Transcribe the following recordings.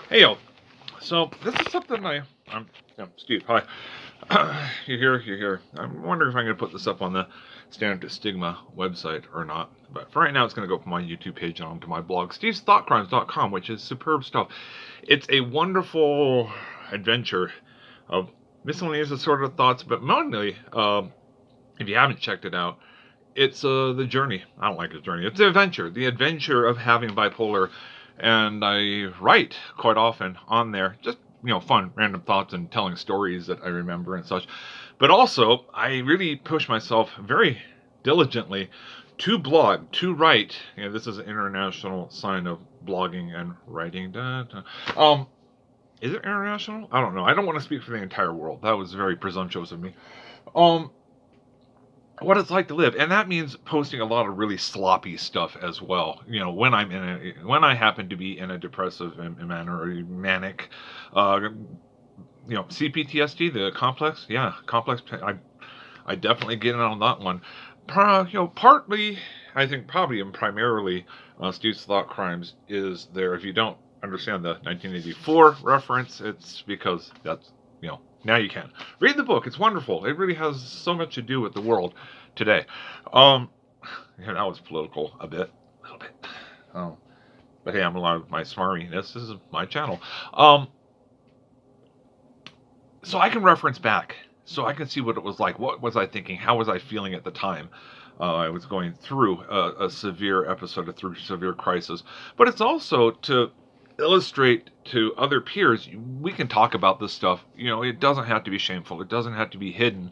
Hey, yo. So this is something I'm yeah, Steve. Hi. You're here. I'm wondering if I'm going to put this up on the Stand Up to Stigma website or not. But for right now, it's going to go from my YouTube page and onto my blog, stevesthoughtcrimes.com, which is superb stuff. It's a wonderful adventure of miscellaneous assorted thoughts, but mainly, if you haven't checked it out, it's the journey. I don't like the journey. It's the adventure of having bipolar, and I write quite often on there, just fun, random thoughts and telling stories that I remember and such. But also, I really push myself very diligently to blog, to write. This is an international sign of blogging and writing. Is it international? I don't know. I don't want to speak for the entire world. That was very presumptuous of me. Um, what it's like to live, and that means posting a lot of really sloppy stuff as well. When I happen to be in a depressive manner or manic, uh, CPTSD, the complex, complex. I definitely get in on that one. Partly, I think probably and primarily, Steve's Thought Crimes is there. If you don't understand the 1984 reference, it's because that's now you can read the book. It's wonderful. It really has so much to do with the world today. Um, that was political a little bit. Um, but hey, I'm allowed my smarminess. This is my channel. So I can reference back. So I can see what it was like. What was I thinking? How was I feeling at the time? I was going through a severe episode, through severe crisis. But it's also to illustrate to other peers, we can talk about this stuff. It doesn't have to be shameful. It doesn't have to be hidden.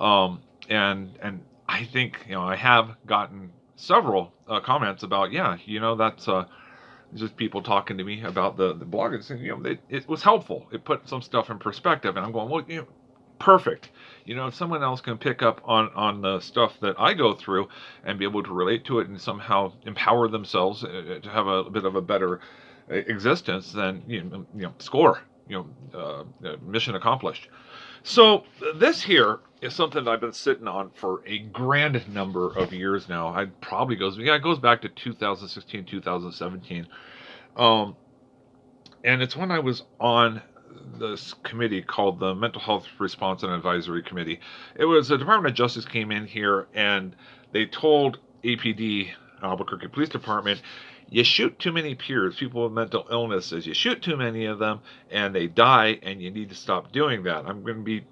And I think I have gotten several comments about that's just people talking to me about the blog and saying it was helpful. It put some stuff in perspective, and I'm going, well, perfect. If someone else can pick up on the stuff that I go through and be able to relate to it and somehow empower themselves to have a bit of a better existence, then score. Mission accomplished. So this here is something that I've been sitting on for a grand number of years now. It goes back to 2016, 2017. Um, and it's when I was on this committee called the Mental Health Response and Advisory Committee. It was the Department of Justice came in here and they told APD, Albuquerque Police Department, you shoot too many peers, people with mental illnesses. You shoot too many of them, and they die, and you need to stop doing that.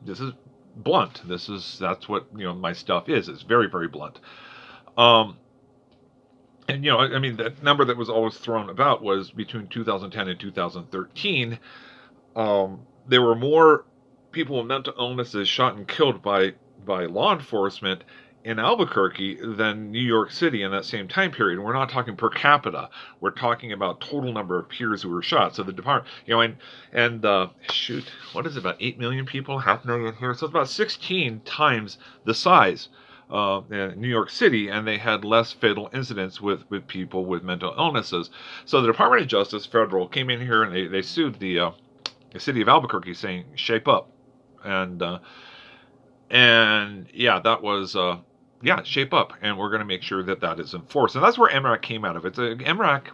This is blunt. That's what my stuff is. It's very, very blunt. Um, and the number that was always thrown about was between 2010 and 2013. There were more people with mental illnesses shot and killed by law enforcement in Albuquerque than New York City in that same time period. And we're not talking per capita. We're talking about total number of peers who were shot. So the department, what is it, about 8 million people, half million here? So it's about 16 times the size in New York City, and they had less fatal incidents with people with mental illnesses. So the Department of Justice, federal, came in here and they sued the city of Albuquerque, saying, shape up. And yeah, that was shape up, and we're going to make sure that is enforced. And that's where MRAC came out of. MRAC.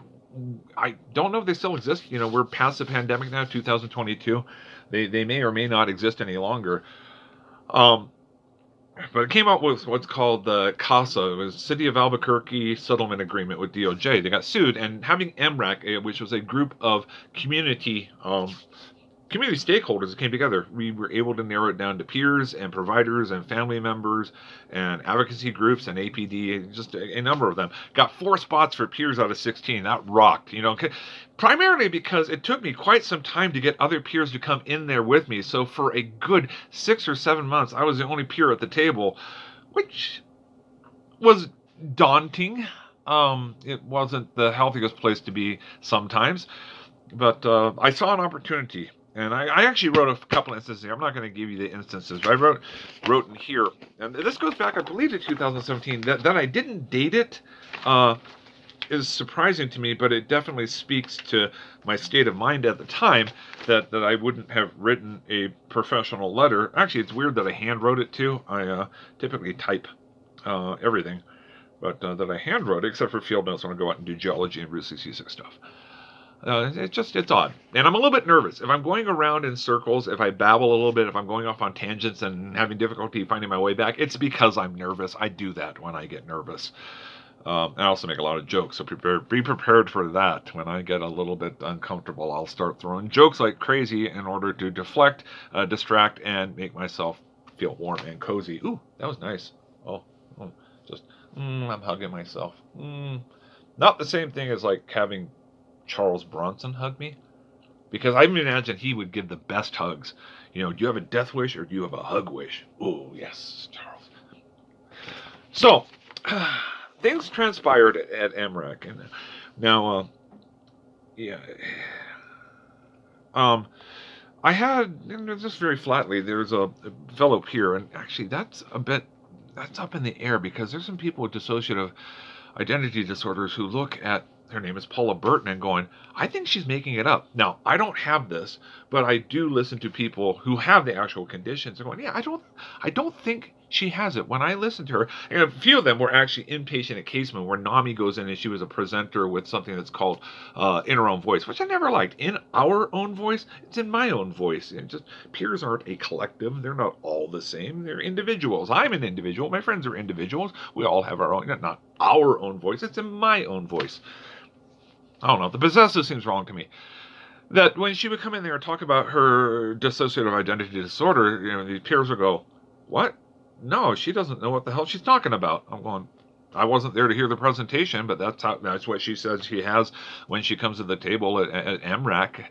I don't know if they still exist. We're past the pandemic now, 2022. They may or may not exist any longer. But it came out with what's called the CASA. It was City of Albuquerque Settlement Agreement with DOJ. They got sued, and having MRAC, which was a group of community stakeholders that came together, we were able to narrow it down to peers and providers and family members and advocacy groups and APD, just a number of them. Got 4 spots for peers out of 16. That rocked, primarily because it took me quite some time to get other peers to come in there with me. So for a good 6 or 7 months, I was the only peer at the table, which was daunting. It wasn't the healthiest place to be sometimes, but I saw an opportunity. And I actually wrote a couple instances here. I'm not going to give you the instances, but I wrote in here. And this goes back, I believe, to 2017. That I didn't date it is surprising to me, but it definitely speaks to my state of mind at the time that I wouldn't have written a professional letter. Actually, it's weird that I hand wrote it, too. I typically type everything, but that I hand wrote it, except for field notes when I go out and do geology and Route 66 stuff. It's odd. And I'm a little bit nervous. If I'm going around in circles, if I babble a little bit, if I'm going off on tangents and having difficulty finding my way back, it's because I'm nervous. I do that when I get nervous. I also make a lot of jokes, so be prepared for that. When I get a little bit uncomfortable, I'll start throwing jokes like crazy in order to deflect, distract, and make myself feel warm and cozy. Ooh, that was nice. Oh, just, I'm hugging myself. Not the same thing as like having Charles Bronson hug me, because I imagine he would give the best hugs. Do you have a death wish or do you have a hug wish? Oh, yes, Charles. So, things transpired at MREC, and now, yeah, I had, just very flatly, there's a fellow peer, and actually that's up in the air, because there's some people with dissociative identity disorders who look at, her name is Paula Burton, and going, I think she's making it up. Now, I don't have this, but I do listen to people who have the actual conditions and going, yeah, I don't think she has it. When I listened to her, and a few of them were actually inpatient at Caseman, where Nami goes in and she was a presenter with something that's called In Her Own Voice, which I never liked. In our own voice, it's in my own voice. And just peers aren't a collective. They're not all the same. They're individuals. I'm an individual. My friends are individuals. We all have our own, not our own voice. It's in my own voice. I don't know. The possessive seems wrong to me. That when she would come in there and talk about her dissociative identity disorder, the peers would go, what? No, she doesn't know what the hell she's talking about. I'm going, I wasn't there to hear the presentation, but that's what she says she has when she comes to the table at MRAC,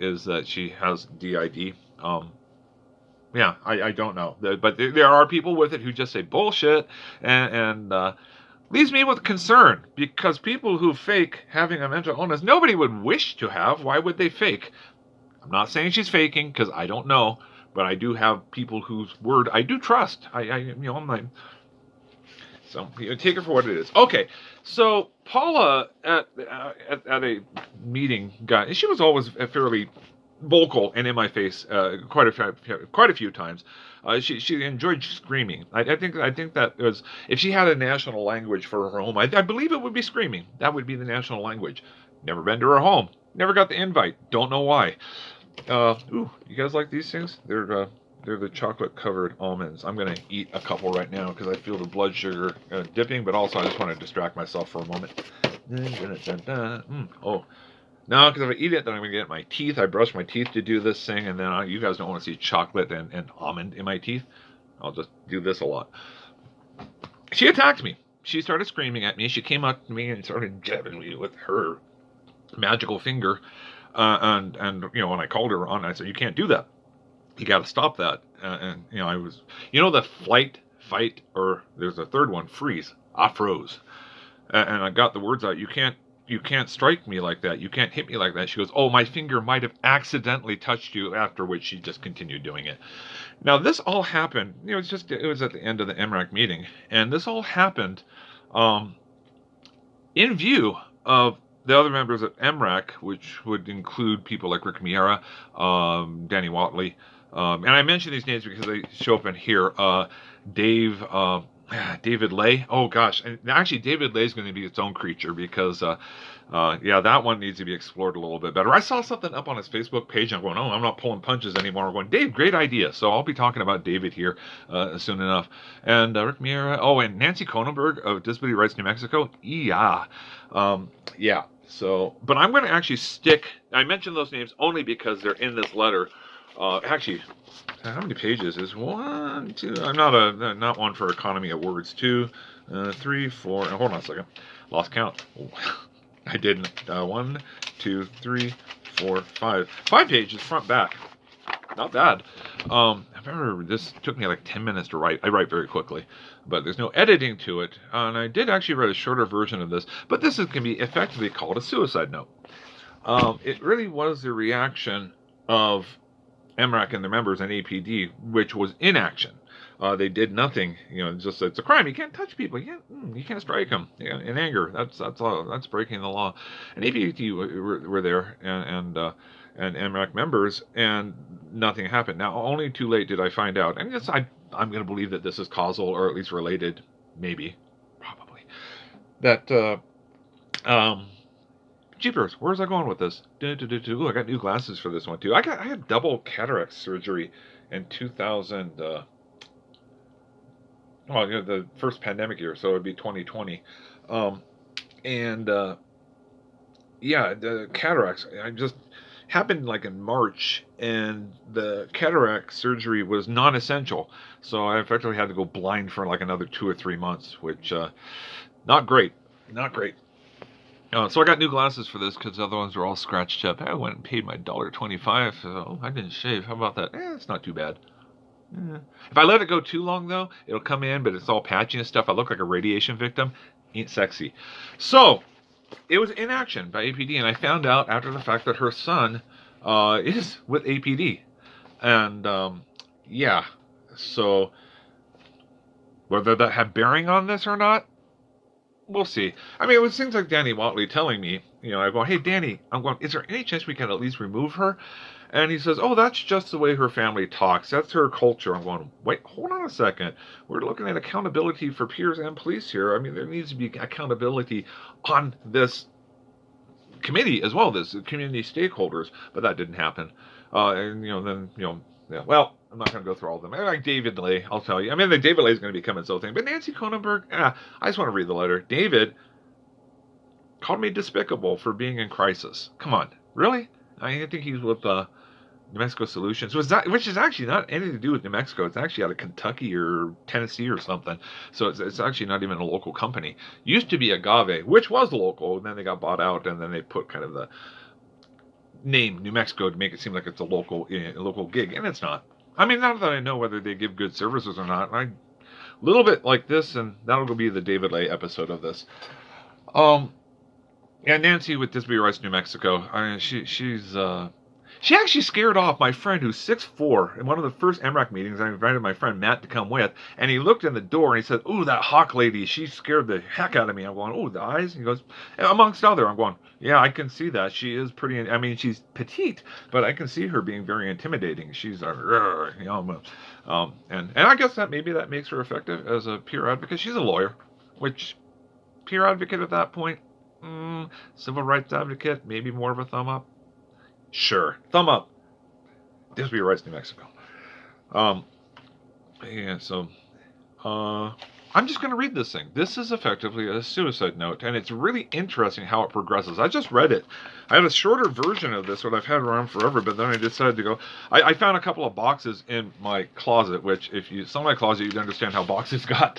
is that she has DID. Yeah, I don't know. But there are people with it who just say bullshit, and leaves me with concern, because people who fake having a mental illness, nobody would wish to have. Why would they fake? I'm not saying she's faking, because I don't know. But I do have people whose word I do trust. I'm not. So take it for what it is. Okay, so Paula at a meeting she was always fairly vocal and in my face quite a few times. She enjoyed screaming. I think that was, if she had a national language for her home, I believe it would be screaming. That would be the national language. Never been to her home. Never got the invite. Don't know why. You guys like these things? They're the chocolate covered almonds. I'm gonna eat a couple right now because I feel the blood sugar dipping, but also I just want to distract myself for a moment. Oh, no, because if I eat it, then I'm gonna get my teeth. I brush my teeth to do this thing, and then you guys don't want to see chocolate and almond in my teeth. I'll just do this a lot. She attacked me. She started screaming at me. She came up to me and started jabbing me with her magical finger. And when I called her on, I said, you can't do that. You got to stop that. I was, the flight, fight, or there's a third one, freeze. I froze. And I got the words out. You can't strike me like that. You can't hit me like that. She goes, oh, my finger might have accidentally touched you, after which she just continued doing it. Now, this all happened, it was at the end of the MRAC meeting. And this all happened in view of the other members of MRAC, which would include people like Rick Miera, Danny Watley, and I mention these names because they show up in here. David Lay. Oh gosh, and actually David Lay is going to be its own creature, because that one needs to be explored a little bit better. I saw something up on his Facebook page, and I'm going, I'm not pulling punches anymore. I'm going, Dave, great idea. So I'll be talking about David here soon enough. And Rick Miera. Oh, and Nancy Kronenberg of Disability Rights New Mexico. Yeah. So, but I'm going to actually I mentioned those names only because they're in this letter. Actually, how many pages is 1, 2? I'm not one for economy of words. 2, 3, 4. Hold on a second. Lost count. I didn't. 1, 2, 3, 4, 5. 5 pages front back. Not bad. I remember this took me like 10 minutes to write. I write very quickly, but there's no editing to it. And I did actually write a shorter version of this, but this can be effectively called a suicide note. It really was the reaction of MRAC and their members and APD, which was inaction. They did nothing. It's a crime. You can't touch people. You can't strike them in anger. That's breaking the law. And APD were there, and MRAC members, and nothing happened. Now, only too late did I find out, and I'm going to believe that this is causal, or at least related, maybe, probably, that jeepers, where's I going with this? Ooh, I got new glasses for this one too. I had double cataract surgery in 2000. Well, the first pandemic year, so it'd be 2020. Um, and yeah, the cataracts. I just happened like in March, and the cataract surgery was non-essential, so I effectively had to go blind for like another 2 or 3 months, which not great, not great. So I got new glasses for this because the other ones were all scratched up. I went and paid my $1.25, so I didn't shave. How about that? It's not too bad. If I let it go too long, though, it'll come in, but it's all patchy and stuff. I look like a radiation victim. Ain't sexy. So it was inaction by APD, and I found out after the fact that her son is with APD. And yeah, so whether that had bearing on this or not, we'll see. I mean, it was things like Danny Watley telling me, I go, hey, Danny, I'm going, is there any chance we can at least remove her? And he says, oh, that's just the way her family talks. That's her culture. I'm going, wait, hold on a second. We're looking at accountability for peers and police here. I mean, there needs to be accountability on this committee as well, this community stakeholders, but that didn't happen. Yeah, well, I'm not going to go through all of them. Like David Lay, I'll tell you. I mean, the David Lay is going to be coming, so thing. But Nancy Cronenberg, I just want to read the letter. David called me despicable for being in crisis. Come on, really? I think he's with New Mexico Solutions, which is actually not anything to do with New Mexico. It's actually out of Kentucky or Tennessee or something. So it's actually not even a local company. Used to be Agave, which was local, and then they got bought out, and then they put kind of the name New Mexico to make it seem like it's a local gig, and it's not. I mean, not that I know whether they give good services or not. A little bit like this, and that'll be the David Lay episode of this. Yeah, Nancy with Disability Rights New Mexico. I mean, she actually scared off my friend who's 6'4". In one of the first MRAC meetings, I invited my friend Matt to come with, and he looked in the door and he said, "Ooh, that hawk lady, she scared the heck out of me." I'm going, "Oh, the eyes?" And he goes, amongst other. I'm going, "Yeah, I can see that. She is pretty. I mean, she's petite, but I can see her being very intimidating. She's and I guess that maybe that makes her effective as a peer advocate. She's a lawyer, which peer advocate at that point, civil rights advocate, maybe more of a thumb up." Sure. Thumb up. Disability Rights New Mexico. Yeah, so I'm just going to read this thing. This is effectively a suicide note, and it's really interesting how it progresses. I just read it. I have a shorter version of this, what I've had around forever, but then I decided to go. I found a couple of boxes in my closet, which if you saw my closet, you'd understand how boxes got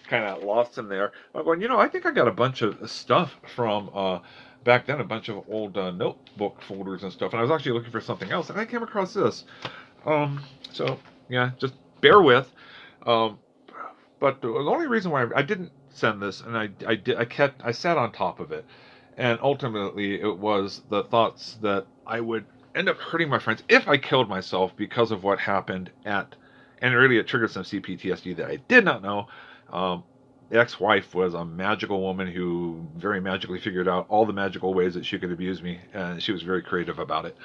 kind of lost in there. I'm going, I think I got a bunch of stuff from back then, a bunch of old notebook folders and stuff, and I was actually looking for something else, and I came across this. So yeah, just bear with. But the only reason why I didn't send this, and I sat on top of it, and ultimately it was the thoughts that I would end up hurting my friends if I killed myself because of what happened and really it triggered some CPTSD that I did not know. The ex-wife was a magical woman who very magically figured out all the magical ways that she could abuse me, and she was very creative about it.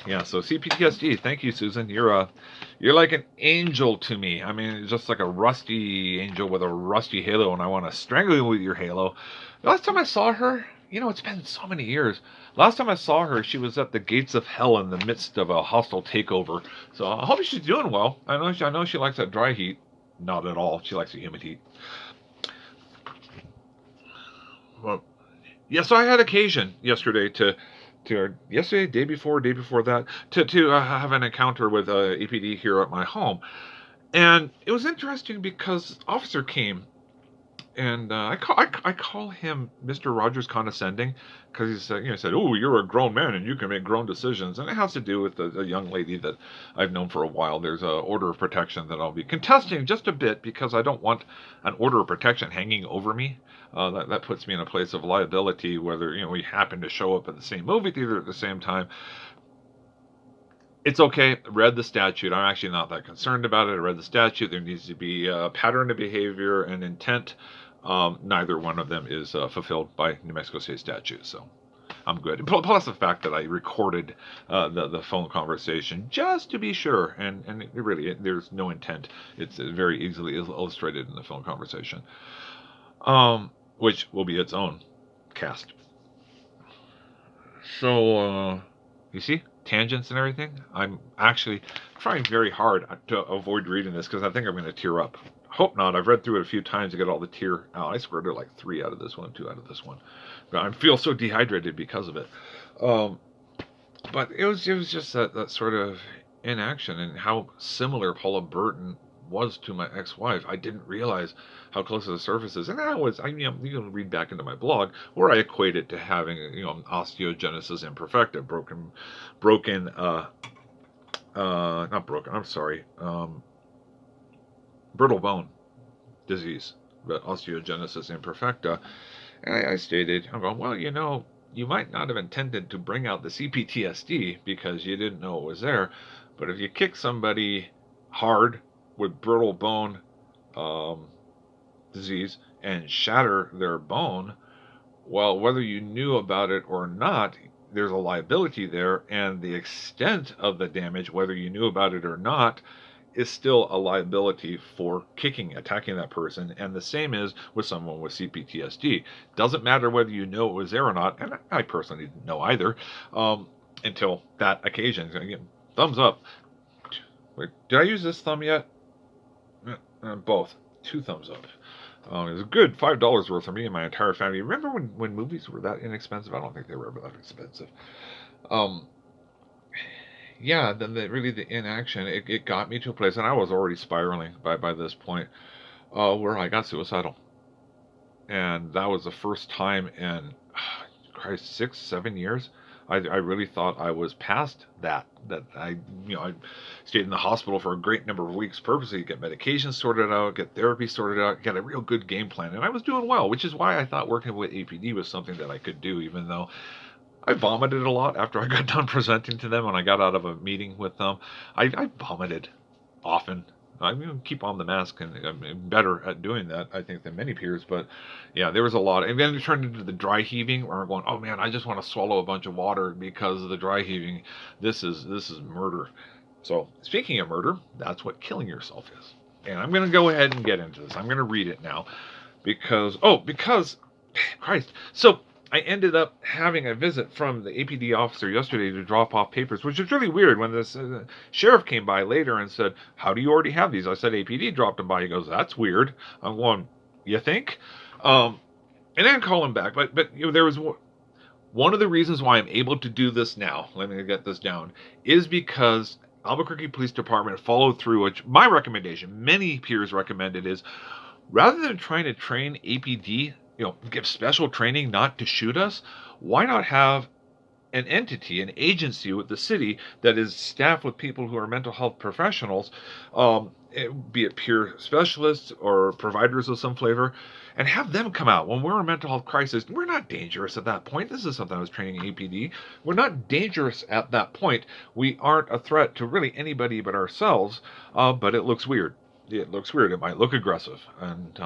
Yeah, so CPTSD. Thank you, Susan. You're like an angel to me. I mean, just like a rusty angel with a rusty halo, and I want to strangle you with your halo. The last time I saw her, it's been so many years. Last time I saw her, she was at the gates of hell in the midst of a hostile takeover. So I hope she's doing well. I know she likes that dry heat. Not at all. She likes the humid heat. Well, yeah, so I had occasion yesterday day before that, to have an encounter with APD here at my home. And it was interesting because officer came, and I call him Mr. Rogers condescending, because he said, "Oh, you're a grown man and you can make grown decisions," and it has to do with a young lady that I've known for a while. There's an order of protection that I'll be contesting just a bit because I don't want an order of protection hanging over me. That puts me in a place of liability, whether we happen to show up at the same movie theater at the same time. It's okay. Read the statute. I'm actually not that concerned about it. I read the statute. There needs to be a pattern of behavior and intent. Neither one of them is fulfilled by New Mexico State statute, so I'm good. Plus the fact that I recorded the phone conversation just to be sure, and there's no intent. It's very easily illustrated in the phone conversation, which will be its own cast. So, you see, tangents and everything. I'm actually trying very hard to avoid reading this because I think I'm going to tear up. Hope not. I've read through it a few times to get all the tear out. I swear there are like 3 out of this one, 2 out of this one. But I feel so dehydrated because of it. Um, but it was just that sort of inaction and how similar Paula Burton was to my ex-wife. I didn't realize how close to the surface is, and you can read back into my blog where I equate it to having osteogenesis imperfecta, broken, not broken. I'm sorry, brittle bone disease, but osteogenesis imperfecta. And I stated, I'm going, well, you might not have intended to bring out the CPTSD because you didn't know it was there, but if you kick somebody hard with brittle bone disease and shatter their bone, well, whether you knew about it or not, there's a liability there, and the extent of the damage, whether you knew about it or not, is still a liability for attacking that person. And the same is with someone with CPTSD. Doesn't matter whether you know it was there or not, and I personally didn't know either, until that occasion. Again, thumbs up. Wait, did I use this thumb yet? Both. 2 thumbs up. It was a good $5 worth for me and my entire family. Remember when movies were that inexpensive? I don't think they were ever that expensive. Yeah, then really the inaction, it got me to a place, and I was already spiraling by this point, where I got suicidal. And that was the first time in, Christ, 6, 7 years. I really thought I was past that. That I stayed in the hospital for a great number of weeks purposely to get medication sorted out, get therapy sorted out, get a real good game plan. And I was doing well, which is why I thought working with APD was something that I could do, even though I vomited a lot after I got done presenting to them when I got out of a meeting with them. I vomited often. I'm going to keep on the mask, and I'm better at doing that, I think, than many peers. But yeah, there was a lot. And then it turned into the dry heaving, where I'm going, oh man, I just want to swallow a bunch of water because of the dry heaving. This is murder. So speaking of murder, that's what killing yourself is. And I'm going to go ahead and get into this. I'm going to read it now because Christ. So I ended up having a visit from the APD officer yesterday to drop off papers, which is really weird. When this sheriff came by later and said, how do you already have these? I said, APD dropped them by. He goes, that's weird. I'm going, you think? And then call him back. But there was one of the reasons why I'm able to do this now, let me get this down, is because Albuquerque Police Department followed through, which my recommendation, many peers recommended, is rather than trying to train APD, give special training not to shoot us, why not have an entity, an agency with the city that is staffed with people who are mental health professionals, be it peer specialists or providers of some flavor, and have them come out when we're in a mental health crisis. We're not dangerous at that point. This is something I was training APD. We're not dangerous at that point. We aren't a threat to really anybody but ourselves, but it looks weird. It looks weird. It might look aggressive. And,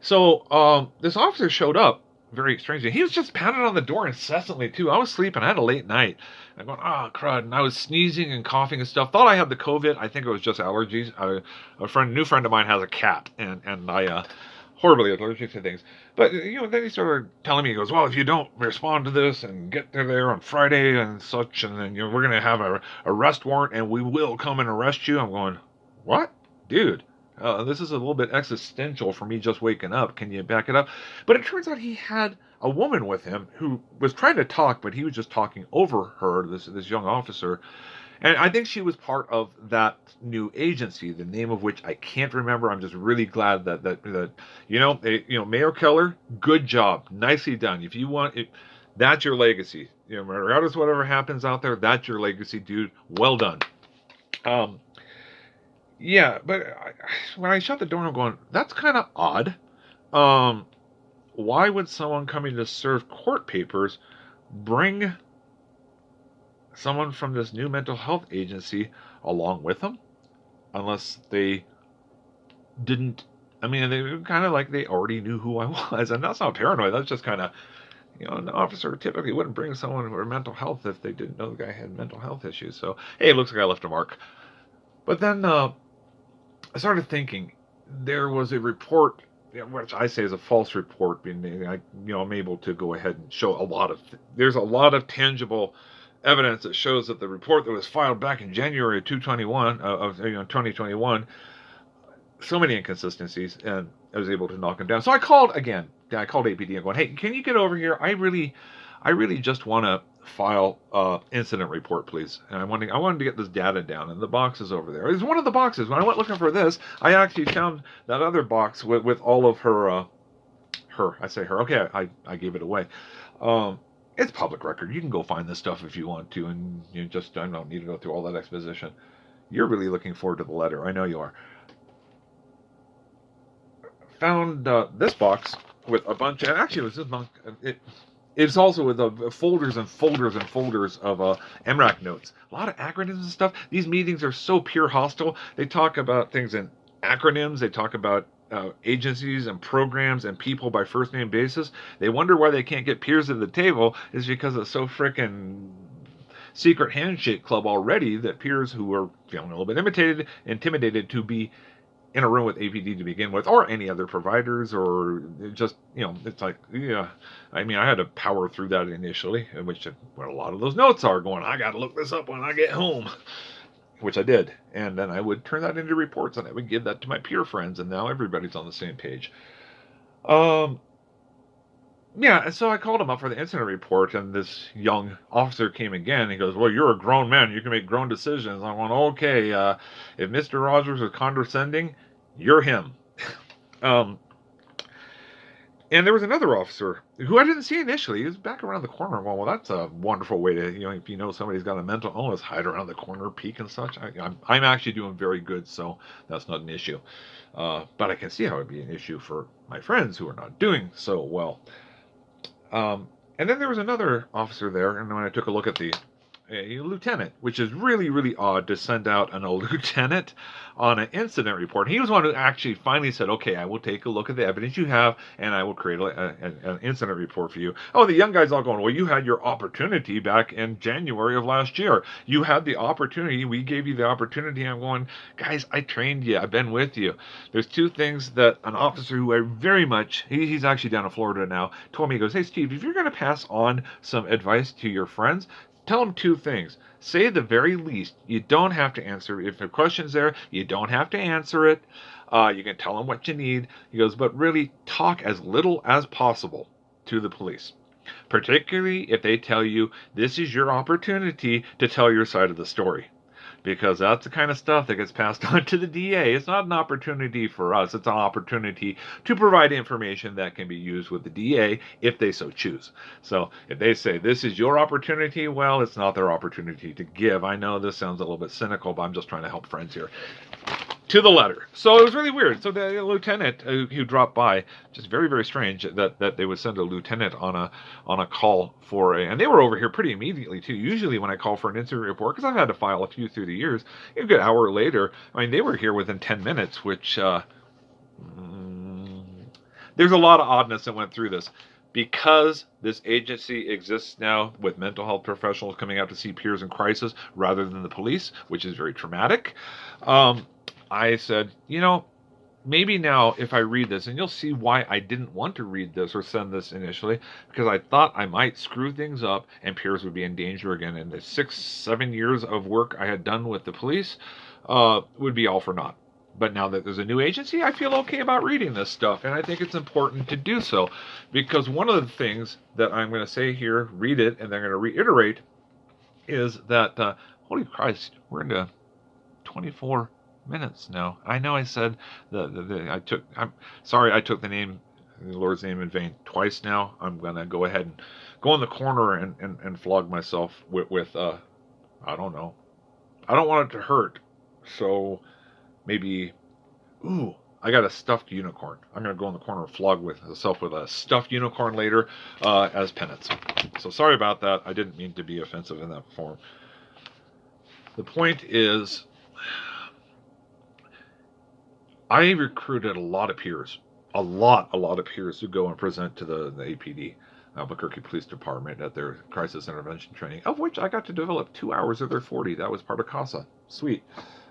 So this officer showed up very strangely. He was just pounding on the door incessantly, too. I was sleeping. I had a late night. I'm going, crud. And I was sneezing and coughing and stuff. Thought I had the COVID. I think it was just allergies. A new friend of mine has a cat, and I horribly allergic to things. But, then he started telling me, he goes, well, if you don't respond to this and get there on Friday and such, and then we're going to have a arrest warrant, and we will come and arrest you. I'm going, what? Dude. This is a little bit existential for me just waking up. Can you back it up? But it turns out he had a woman with him who was trying to talk, but he was just talking over her, this young officer. And I think she was part of that new agency, the name of which I can't remember. I'm just really glad that Mayor Keller, good job. Nicely done. If you want it, that's your legacy. Regardless of whatever happens out there, that's your legacy, dude. Well done. Yeah, but when I shut the door, I'm going, that's kind of odd. Why would someone coming to serve court papers bring someone from this new mental health agency along with them? Unless they didn't, they were kind of like they already knew who I was. And that's not paranoid. That's just kind of, an officer typically wouldn't bring someone with mental health if they didn't know the guy had mental health issues. So, hey, it looks like I left a mark. But then, I started thinking, there was a report which I say is a false report. I'm able to go ahead and show there's a lot of tangible evidence that shows that the report that was filed back in January of 2021, so many inconsistencies, and I was able to knock them down. So I called again. I called APD and going, hey, can you get over here? I really just want to file incident report, please. And I wanted to get this data down, and the box is over there. It's one of the boxes. When I went looking for this, I actually found that other box with all of her. I say her. Okay, I gave it away. It's public record. You can go find this stuff if you want to, and I don't need to go through all that exposition. You're really looking forward to the letter. I know you are. Found this box with a bunch, and actually it was this monk. It's also with folders and folders and folders of MRAC notes. A lot of acronyms and stuff. These meetings are so pure hostile. They talk about things in acronyms. They talk about agencies and programs and people by first name basis. They wonder why they can't get peers at the table. Is because it's so frickin' secret handshake club already that peers who are feeling a little bit intimidated to be in a room with APD to begin with, or any other providers, or just, it's like, yeah. I had to power through that initially, which where a lot of those notes are going, I got to look this up when I get home, which I did. And then I would turn that into reports, and I would give that to my peer friends, and now everybody's on the same page. Yeah, and so I called him up for the incident report, and this young officer came again. He goes, well, you're a grown man. You can make grown decisions. I went, okay, if Mr. Rogers is condescending, you're him. And there was another officer who I didn't see initially. He was back around the corner. Well, that's a wonderful way to, if you know somebody's got a mental illness, hide around the corner, peek and such. I'm actually doing very good, so that's not an issue. But I can see how it would be an issue for my friends who are not doing so well. And then there was another officer there, and when I took a look at a lieutenant, which is really, really odd to send out a lieutenant on an incident report. He was one who actually finally said, okay, I will take a look at the evidence you have, and I will create an incident report for you. Oh, the young guy's all going, well, you had your opportunity back in January of last year. You had the opportunity. We gave you the opportunity. I'm going, guys, I trained you. I've been with you. There's two things that an officer who I very much, he's actually down in Florida now, told me. He goes, hey, Steve, if you're going to pass on some advice to your friends, tell them two things. Say at the very least, you don't have to answer. If a question's there, you don't have to answer it. You can tell them what you need. He goes, but really talk as little as possible to the police. Particularly if they tell you this is your opportunity to tell your side of the story. Because that's the kind of stuff that gets passed on to the DA. It's not an opportunity for us. It's an opportunity to provide information that can be used with the DA if they so choose. So if they say this is your opportunity, well, it's not their opportunity to give. I know this sounds a little bit cynical, but I'm just trying to help friends here. To the letter. So it was really weird. So the lieutenant who dropped by, just very, very strange that they would send a lieutenant on a call and they were over here pretty immediately too. Usually when I call for an incident report, because I've had to file a few through the years, a good hour later, they were here within 10 minutes, which there's a lot of oddness that went through this. Because this agency exists now with mental health professionals coming out to see peers in crisis rather than the police, which is very traumatic. I said, maybe now if I read this, and you'll see why I didn't want to read this or send this initially, because I thought I might screw things up and peers would be in danger again. And the 6-7 years of work I had done with the police would be all for naught. But now that there's a new agency, I feel okay about reading this stuff. And I think it's important to do so, because one of the things that I'm going to say here, read it, and then I'm going to reiterate, is that, holy Christ, we're into 24 minutes now. I know I said I'm sorry I took the Lord's name in vain twice now. I'm gonna go ahead and go in the corner and flog myself with I don't know. I don't want it to hurt. So maybe I got a stuffed unicorn. I'm gonna go in the corner and flog myself with a stuffed unicorn later as penance. So sorry about that. I didn't mean to be offensive in that form. The point is, I recruited a lot of peers who go and present to the APD, Albuquerque Police Department, at their crisis intervention training, of which I got to develop 2 hours of their 40. That was part of CASA. Sweet.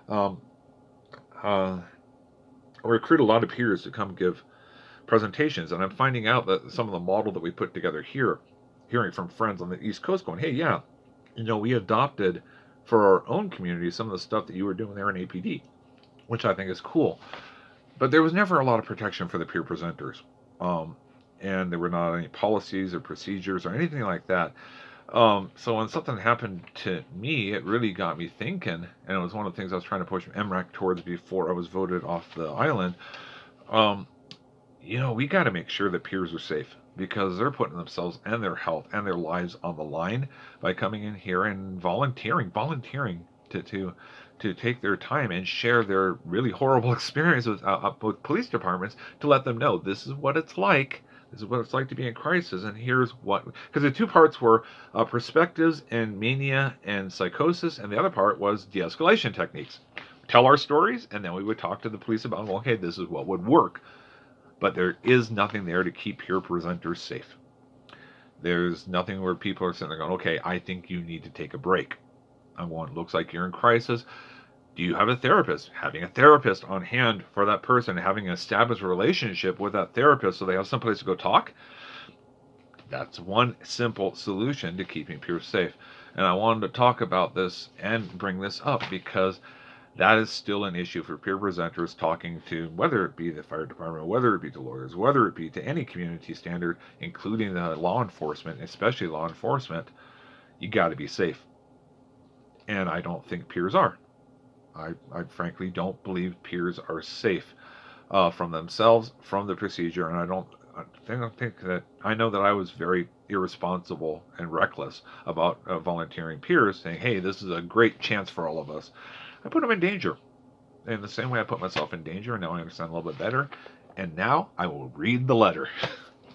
I recruit a lot of peers to come give presentations, and I'm finding out that some of the model that we put together here, hearing from friends on the East Coast going, hey, yeah, we adopted for our own community some of the stuff that you were doing there in APD, which I think is cool. But there was never a lot of protection for the peer presenters. And there were not any policies or procedures or anything like that. So when something happened to me, it really got me thinking, and it was one of the things I was trying to push MRAC towards before I was voted off the island. We got to make sure that peers are safe, because they're putting themselves and their health and their lives on the line by coming in here and volunteering to take their time and share their really horrible experience with police departments, to let them know this is what it's like. This is what it's like to be in crisis, and here's what. Because the two parts were perspectives and mania and psychosis, and the other part was de-escalation techniques. Tell our stories, and then we would talk to the police about, well, okay, this is what would work. But there is nothing there to keep peer presenters safe. There's nothing where people are sitting there going, okay, I think you need to take a break. I'm going, looks like you're in crisis. Do you have a therapist? Having a therapist on hand for that person, having an established relationship with that therapist so they have someplace to go talk, that's one simple solution to keeping peers safe. And I wanted to talk about this and bring this up because that is still an issue for peer presenters, talking to, whether it be the fire department, whether it be to lawyers, whether it be to any community standard, including the law enforcement, especially law enforcement. You got to be safe. And I don't think peers are. I frankly don't believe peers are safe from themselves, from the procedure, and I don't think that, I know that I was very irresponsible and reckless about volunteering peers, saying, hey, this is a great chance for all of us. I put them in danger. In the same way I put myself in danger, and now I understand a little bit better. And now I will read the letter.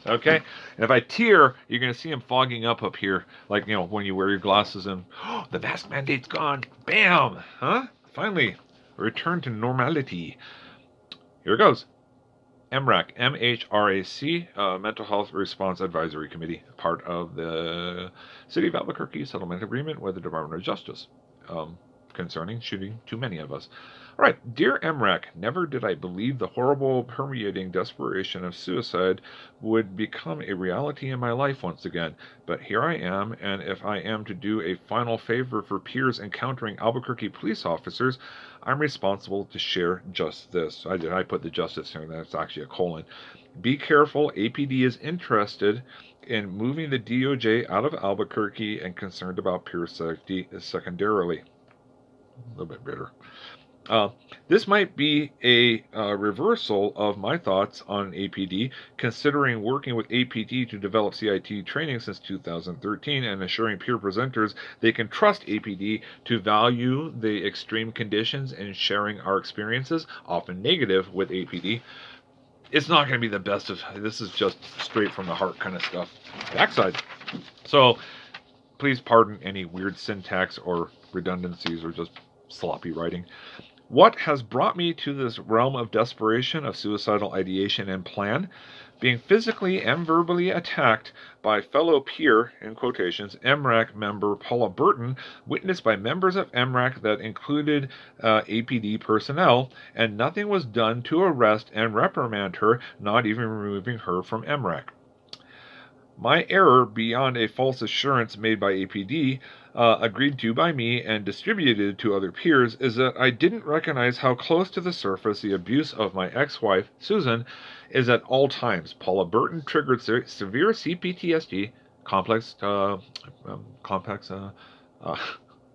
Okay? And if I tear, you're going to see them fogging up here. Like, when you wear your glasses and, the mask mandate's gone. Bam! Huh? Finally, return to normality. Here it goes. MRAC, M-H-R-A-C, Mental Health Response Advisory Committee, part of the City of Albuquerque Settlement Agreement with the Department of Justice. Concerning shooting too many of us. All right, dear MRAC, never did I believe the horrible, permeating desperation of suicide would become a reality in my life once again. But here I am, and if I am to do a final favor for peers encountering Albuquerque police officers, I'm responsible to share just this. I put the justice here, that's actually a colon. Be careful, APD is interested in moving the DOJ out of Albuquerque and concerned about peer safety secondarily. A little bit bitter. This might be a reversal of my thoughts on APD, considering working with APD to develop CIT training since 2013 and assuring peer presenters they can trust APD to value the extreme conditions and sharing our experiences, often negative, with APD. It's not going to be the best of, this is just straight from the heart kind of stuff. Backside. So please pardon any weird syntax or redundancies or just sloppy writing. What has brought me to this realm of desperation of suicidal ideation and plan? Being physically and verbally attacked by fellow peer, in quotations, MRAC member Paula Burton, witnessed by members of MRAC that included APD personnel, and nothing was done to arrest and reprimand her, not even removing her from MRAC. My error, beyond a false assurance made by APD, agreed to by me and distributed to other peers, is that I didn't recognize how close to the surface the abuse of my ex-wife, Susan, is at all times. Paula Burton triggered severe CPTSD, complex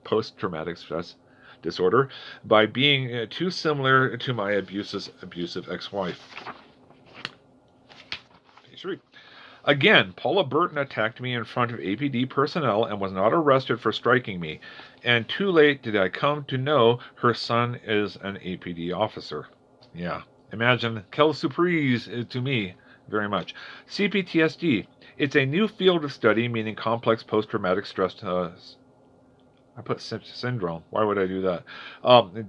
post-traumatic stress disorder, by being too similar to my abusive ex-wife. Page 3. Again, Paula Burton attacked me in front of APD personnel and was not arrested for striking me. And too late did I come to know her son is an APD officer. Yeah, imagine, quelle surprise to me, very much. CPTSD. It's a new field of study, meaning complex post-traumatic stress I put syndrome. Why would I do that?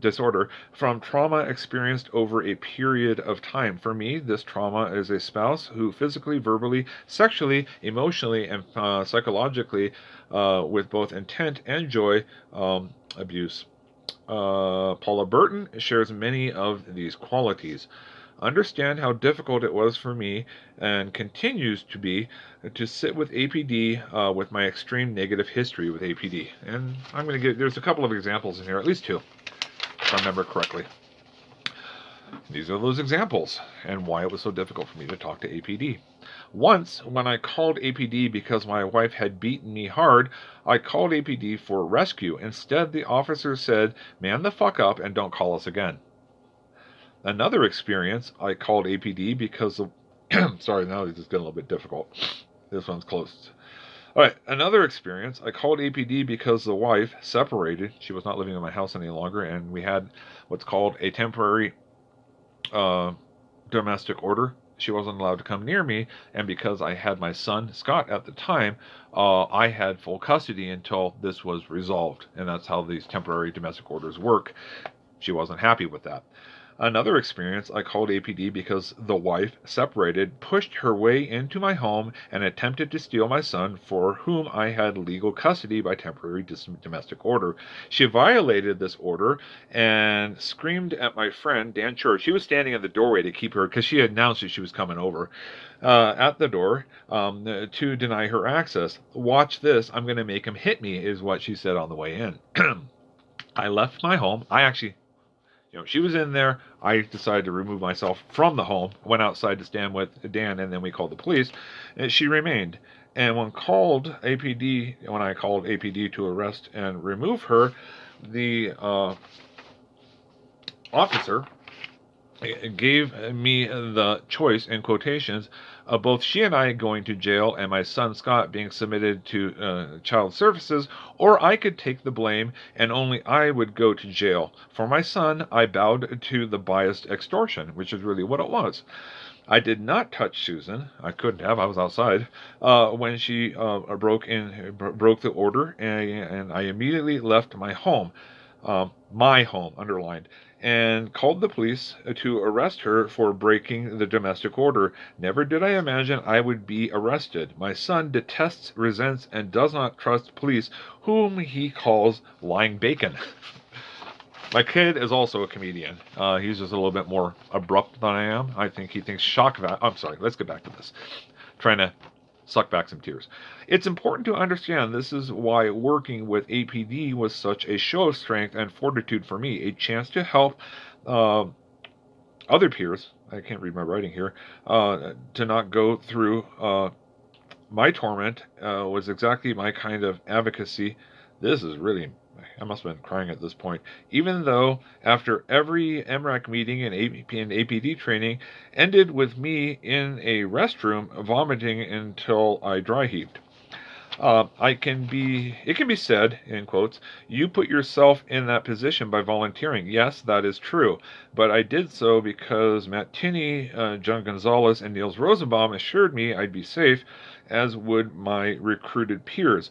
Disorder from trauma experienced over a period of time. For me, this trauma is a spouse who physically, verbally, sexually, emotionally, and psychologically, with both intent and joy, abuse. Paula Burton shares many of these qualities. understand how difficult it was for me, and continues to be, to sit with APD with my extreme negative history with APD. And I'm going to give, there's a couple of examples in here, at least two, if I remember correctly. These are those examples, and why it was so difficult for me to talk to APD. Once, when I called APD because my wife had beaten me hard, I called APD for rescue. Instead, the officer said, "Man the fuck up and don't call us again." Another experience, I called APD because of... Sorry, now this is getting a little bit difficult. This one's close. All right, another experience, I called APD because the wife separated. She was not living in my house any longer, and we had what's called a temporary domestic order. She wasn't allowed to come near me, and because I had my son, Scott, at the time, I had full custody until this was resolved, and that's how these temporary domestic orders work. She wasn't happy with that. Another experience, I called APD because the wife, separated, pushed her way into my home and attempted to steal my son, for whom I had legal custody by temporary domestic order. She violated this order and screamed at my friend, Dan Church. She was standing in the doorway to keep her, because she had announced that she was coming over, at the door to deny her access. "Watch this, I'm going to make him hit me," is what she said on the way in. I left my home. She was in there. I decided to remove myself from the home, went outside to stand with Dan, and then we called the police. And she remained. And when I called APD to arrest and remove her, the officer gave me the choice, in quotations, of both she and I going to jail and my son Scott being submitted to child services, or I could take the blame and only I would go to jail. For my son, I bowed to the biased extortion, which is really what it was. I did not touch Susan. I couldn't have. I was outside when she broke the order, and I immediately left my home, underlined, and called the police to arrest her for breaking the domestic order. Never did I imagine I would be arrested. My son detests, resents, and does not trust police, whom he calls lying bacon. My kid is also a comedian. He's just a little bit more abrupt than I am. I think he thinks I'm sorry, let's get back to this. Trying to suck back some tears. It's important to understand this is why working with APD was such a show of strength and fortitude for me, a chance to help other peers, I can't read my writing here, to not go through my torment, was exactly my kind of advocacy. This is really... I must have been crying at this point. Even though after every MRAC meeting and APD training ended with me in a restroom vomiting until I dry heaved. It can be said, in quotes, "You put yourself in that position by volunteering." Yes, that is true. But I did so because Matt Tinney, John Gonzalez, and Niels Rosenbaum assured me I'd be safe, as would my recruited peers.